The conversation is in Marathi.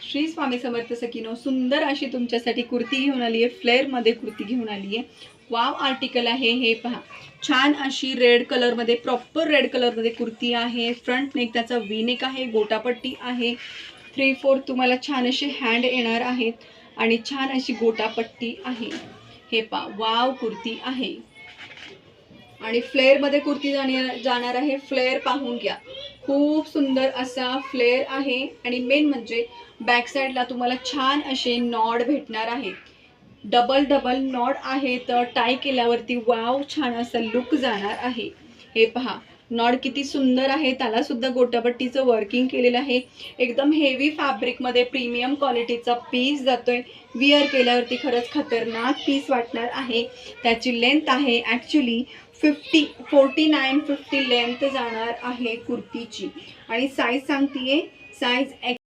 श्री स्वामी समर्थ सखीनो, सुंदर अशी तुमच्यासाठी कुर्ती घेऊन आली आहे. फ्लेअरमध्ये कुर्ती घेऊन आली आहे. वाव आर्टिकल आहे हे पहा. छान अशी रेड कलरमध्ये, प्रॉपर रेड कलरमध्ये कुर्ती आहे. फ्रंट नेक त्याचा वी नेक आहे, गोटापट्टी आहे. 3/4 तुम्हाला छान अशी हँड येणार आहेत आणि छान अशी गोटापट्टी आहे. हे पहा, वाव कुर्ती आहे आणि फ्लेअरमध्ये कुर्ती जाणार आहे. फ्लेअर पाहून घ्या, खूप सुंदर असा फ्लेअर आहे आणि मेन म्हणजे बॅक साईडला तुम्हाला छान असे नॉड भेटणार आहे. डबल नॉड आहे, तर टाय केल्यावरती वाव छान असा लुक जाणार आहे. हे पहा, नॉड किती सुंदर आहे. त्याला सुद्धा गोटापट्टीचं वर्किंग केलेलं आहे. एकदम हेवी फॅब्रिकमध्ये प्रीमियम क्वालिटीचा पीस जातोय. विअर केल्यावरती खरंच खतरनाक पीस वाटणार आहे. त्याची लेंथ आहे ॲक्च्युली 49-50 लेंथ जाणार आहे कुर्तीची आणि साईज सांगतीये, साईज